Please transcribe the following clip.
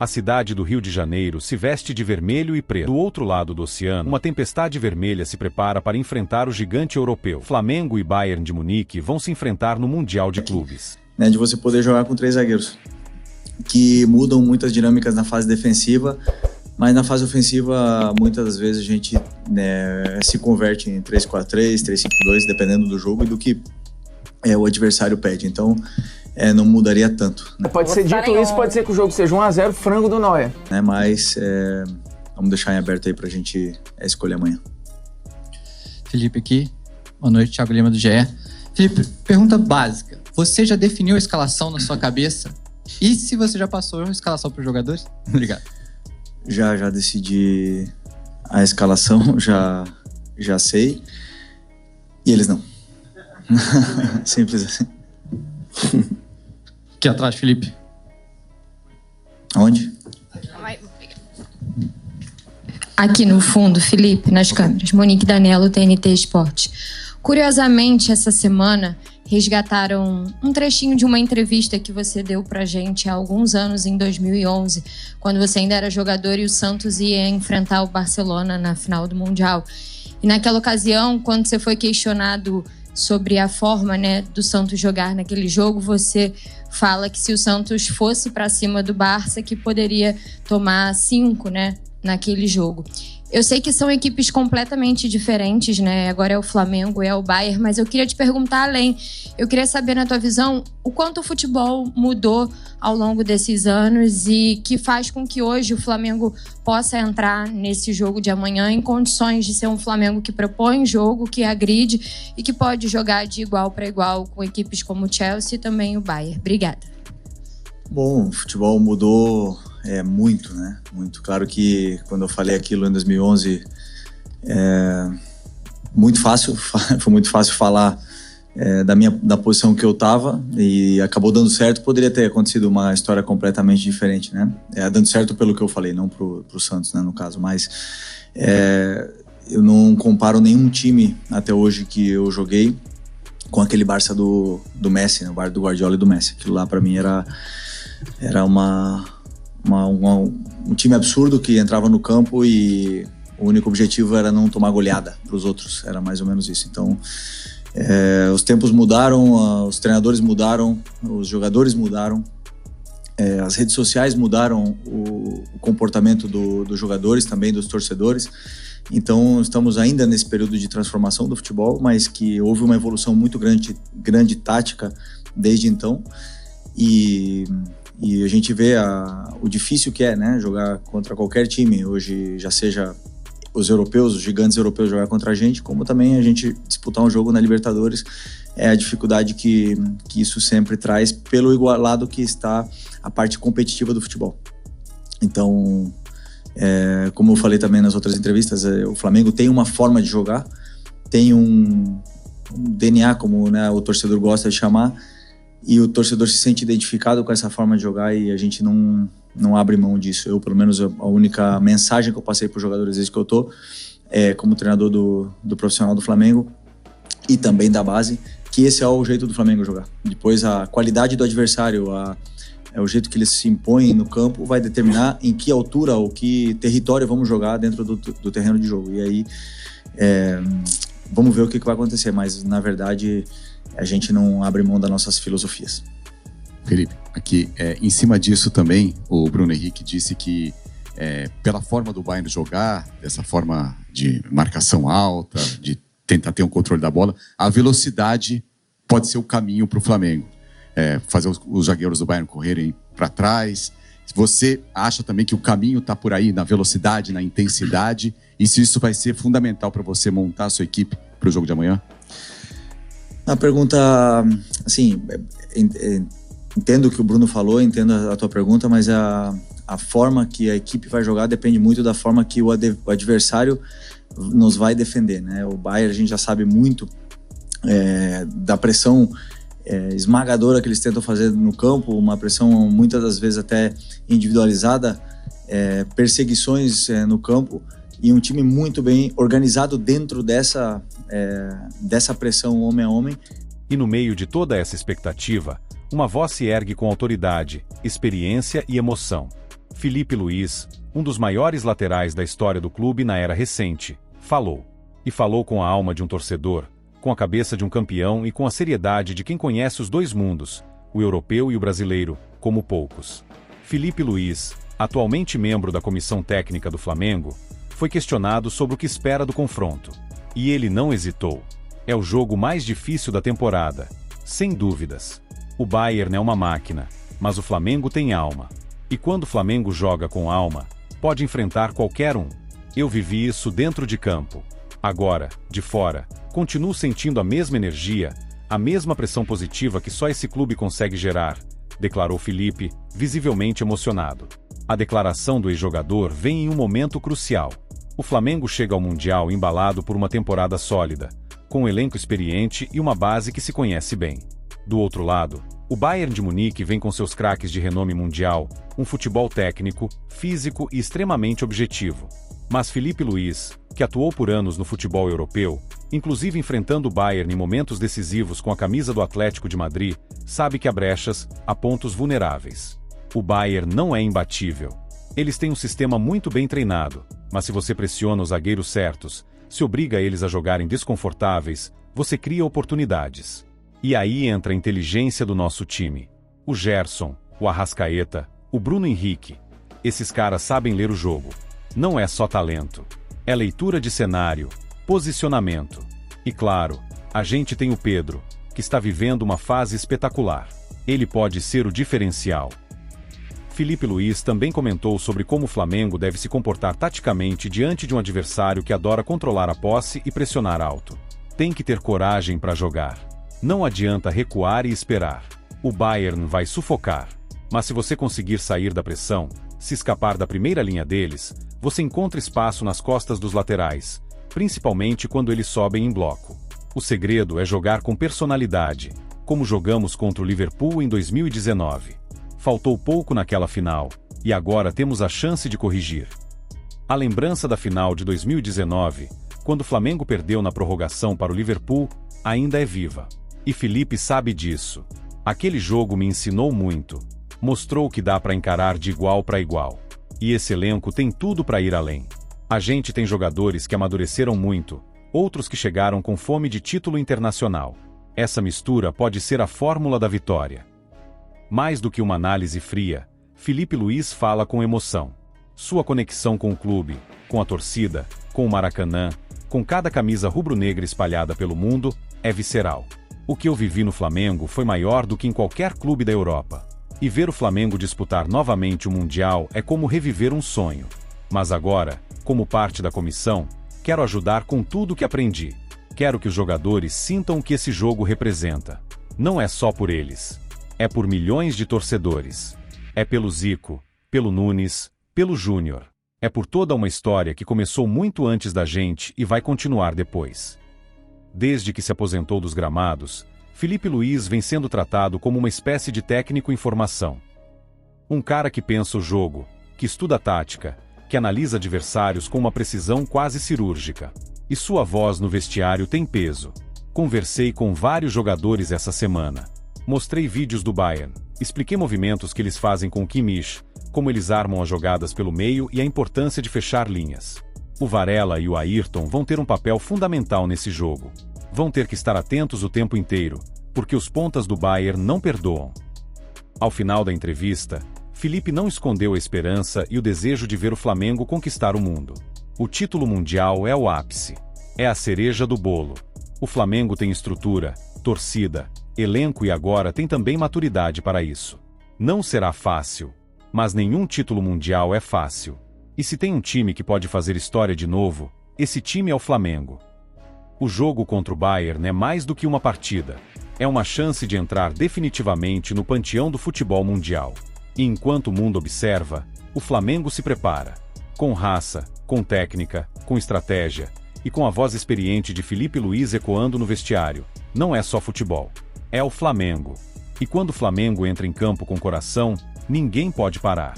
A cidade do Rio de Janeiro se veste de vermelho e preto. Do outro lado do oceano, uma tempestade vermelha se prepara para enfrentar o gigante europeu. Flamengo e Bayern de Munique vão se enfrentar no Mundial de Clubes. De você poder jogar com 3 zagueiros, que mudam muitas dinâmicas na fase defensiva, mas na fase ofensiva, muitas das vezes a gente se converte em 3-4-3, 3-5-2, dependendo do jogo e do que o adversário pede. Então, não mudaria tanto. Pode ser dito isso, pode ser que o jogo seja 1-0, frango do Neuer. Mas vamos deixar em aberto aí pra gente escolher amanhã. Felipe aqui. Boa noite, Thiago Lima do GE. Felipe, pergunta básica. Você já definiu a escalação na sua cabeça? E se você já passou a escalação para os jogadores? Obrigado. Já decidi a escalação, já sei. E eles não. Simples assim. Aqui atrás, Felipe. Onde? Aqui no fundo, Felipe, nas câmeras. Monique Danello, TNT Esportes. Curiosamente, essa semana, resgataram um trechinho de uma entrevista que você deu pra gente há alguns anos, em 2011, quando você ainda era jogador e o Santos ia enfrentar o Barcelona na final do Mundial. E naquela ocasião, quando você foi questionado sobre a forma, do Santos jogar naquele jogo, você fala que se o Santos fosse para cima do Barça, que poderia tomar 5, naquele jogo. Eu sei que são equipes completamente diferentes, Agora é o Flamengo, é o Bayern, mas eu queria te perguntar além. Eu queria saber, na tua visão, o quanto o futebol mudou ao longo desses anos e que faz com que hoje o Flamengo possa entrar nesse jogo de amanhã em condições de ser um Flamengo que propõe jogo, que agride e que pode jogar de igual para igual com equipes como o Chelsea e também o Bayern. Obrigada. Bom, o futebol mudou muito, Muito. Claro que quando eu falei aquilo em 2011, foi muito fácil falar da posição que eu estava e acabou dando certo. Poderia ter acontecido uma história completamente diferente, dando certo pelo que eu falei, não pro Santos, no caso. Mas eu não comparo nenhum time até hoje que eu joguei com aquele Barça do Messi, o Barça do Guardiola e do Messi. Aquilo lá para mim era um time absurdo que entrava no campo e o único objetivo era não tomar goleada para os outros, era mais ou menos isso. Então, os tempos mudaram, os treinadores mudaram, os jogadores mudaram, as redes sociais mudaram o comportamento dos jogadores, também dos torcedores. Então, estamos ainda nesse período de transformação do futebol, mas que houve uma evolução muito grande tática desde então. E a gente vê o difícil que é, jogar contra qualquer time. Hoje, já seja os europeus, os gigantes europeus jogar contra a gente, como também a gente disputar um jogo na Libertadores, a dificuldade que isso sempre traz pelo igualado que está a parte competitiva do futebol. Então, como eu falei também nas outras entrevistas, o Flamengo tem uma forma de jogar, tem um DNA, como o torcedor gosta de chamar, e o torcedor se sente identificado com essa forma de jogar e a gente não abre mão disso. Eu, pelo menos, a única mensagem que eu passei para os jogadores desde que eu tô, como treinador do profissional do Flamengo e também da base, que esse é o jeito do Flamengo jogar. Depois, a qualidade do adversário, o jeito que eles se impõem no campo vai determinar em que altura ou que território vamos jogar dentro do terreno de jogo. E aí, vamos ver o que vai acontecer, mas, na verdade, a gente não abre mão das nossas filosofias. Felipe, aqui, em cima disso também, o Bruno Henrique disse que pela forma do Bayern jogar, dessa forma de marcação alta, de tentar ter um controle da bola, a velocidade pode ser o caminho para o Flamengo. Fazer os zagueiros do Bayern correrem para trás. Você acha também que o caminho está por aí, na velocidade, na intensidade, e se isso vai ser fundamental para você montar a sua equipe para o jogo de amanhã? A pergunta, assim, entendo o que o Bruno falou, entendo a tua pergunta, mas a forma que a equipe vai jogar depende muito da forma que o adversário nos vai defender, O Bayern, a gente já sabe muito da pressão esmagadora que eles tentam fazer no campo, uma pressão muitas das vezes até individualizada, perseguições no campo, e um time muito bem organizado dentro dessa pressão homem a homem. E no meio de toda essa expectativa, uma voz se ergue com autoridade, experiência e emoção. Filipe Luís, um dos maiores laterais da história do clube na era recente, falou. E falou com a alma de um torcedor, com a cabeça de um campeão e com a seriedade de quem conhece os dois mundos, o europeu e o brasileiro, como poucos. Filipe Luís, atualmente membro da comissão técnica do Flamengo, foi questionado sobre o que espera do confronto. E ele não hesitou. É o jogo mais difícil da temporada, sem dúvidas. O Bayern é uma máquina, mas o Flamengo tem alma. E quando o Flamengo joga com alma, pode enfrentar qualquer um. Eu vivi isso dentro de campo. Agora, de fora, continuo sentindo a mesma energia, a mesma pressão positiva que só esse clube consegue gerar, declarou Filipe, visivelmente emocionado. A declaração do ex-jogador vem em um momento crucial. O Flamengo chega ao Mundial embalado por uma temporada sólida, com um elenco experiente e uma base que se conhece bem. Do outro lado, o Bayern de Munique vem com seus craques de renome mundial, um futebol técnico, físico e extremamente objetivo. Mas Filipe Luís, que atuou por anos no futebol europeu, inclusive enfrentando o Bayern em momentos decisivos com a camisa do Atlético de Madrid, sabe que há brechas, há pontos vulneráveis. O Bayern não é imbatível. Eles têm um sistema muito bem treinado, mas se você pressiona os zagueiros certos, se obriga eles a jogarem desconfortáveis, você cria oportunidades. E aí entra a inteligência do nosso time. O Gerson, o Arrascaeta, o Bruno Henrique. Esses caras sabem ler o jogo. Não é só talento. É leitura de cenário, posicionamento. E claro, a gente tem o Pedro, que está vivendo uma fase espetacular. Ele pode ser o diferencial. Filipe Luís também comentou sobre como o Flamengo deve se comportar taticamente diante de um adversário que adora controlar a posse e pressionar alto. Tem que ter coragem para jogar. Não adianta recuar e esperar. O Bayern vai sufocar. Mas se você conseguir sair da pressão, se escapar da primeira linha deles, você encontra espaço nas costas dos laterais, principalmente quando eles sobem em bloco. O segredo é jogar com personalidade, como jogamos contra o Liverpool em 2019. Faltou pouco naquela final, e agora temos a chance de corrigir. A lembrança da final de 2019, quando o Flamengo perdeu na prorrogação para o Liverpool, ainda é viva. E Filipe sabe disso. Aquele jogo me ensinou muito. Mostrou que dá para encarar de igual para igual. E esse elenco tem tudo para ir além. A gente tem jogadores que amadureceram muito, outros que chegaram com fome de título internacional. Essa mistura pode ser a fórmula da vitória. Mais do que uma análise fria, Filipe Luís fala com emoção. Sua conexão com o clube, com a torcida, com o Maracanã, com cada camisa rubro-negra espalhada pelo mundo, é visceral. O que eu vivi no Flamengo foi maior do que em qualquer clube da Europa. E ver o Flamengo disputar novamente o Mundial é como reviver um sonho. Mas agora, como parte da comissão, quero ajudar com tudo que aprendi. Quero que os jogadores sintam o que esse jogo representa. Não é só por eles. É por milhões de torcedores. É pelo Zico, pelo Nunes, pelo Júnior. É por toda uma história que começou muito antes da gente e vai continuar depois. Desde que se aposentou dos gramados, Filipe Luís vem sendo tratado como uma espécie de técnico em formação. Um cara que pensa o jogo, que estuda a tática, que analisa adversários com uma precisão quase cirúrgica. E sua voz no vestiário tem peso. Conversei com vários jogadores essa semana. Mostrei vídeos do Bayern, expliquei movimentos que eles fazem com o Kimmich, como eles armam as jogadas pelo meio e a importância de fechar linhas. O Varela e o Ayrton vão ter um papel fundamental nesse jogo. Vão ter que estar atentos o tempo inteiro, porque os pontas do Bayern não perdoam. Ao final da entrevista, Filipe não escondeu a esperança e o desejo de ver o Flamengo conquistar o mundo. O título mundial é o ápice. É a cereja do bolo. O Flamengo tem estrutura, torcida, elenco e agora tem também maturidade para isso. Não será fácil. Mas nenhum título mundial é fácil. E se tem um time que pode fazer história de novo, esse time é o Flamengo. O jogo contra o Bayern é mais do que uma partida. É uma chance de entrar definitivamente no panteão do futebol mundial. E enquanto o mundo observa, o Flamengo se prepara. Com raça, com técnica, com estratégia e com a voz experiente de Filipe Luís ecoando no vestiário. Não é só futebol. É o Flamengo. E quando o Flamengo entra em campo com coração, ninguém pode parar.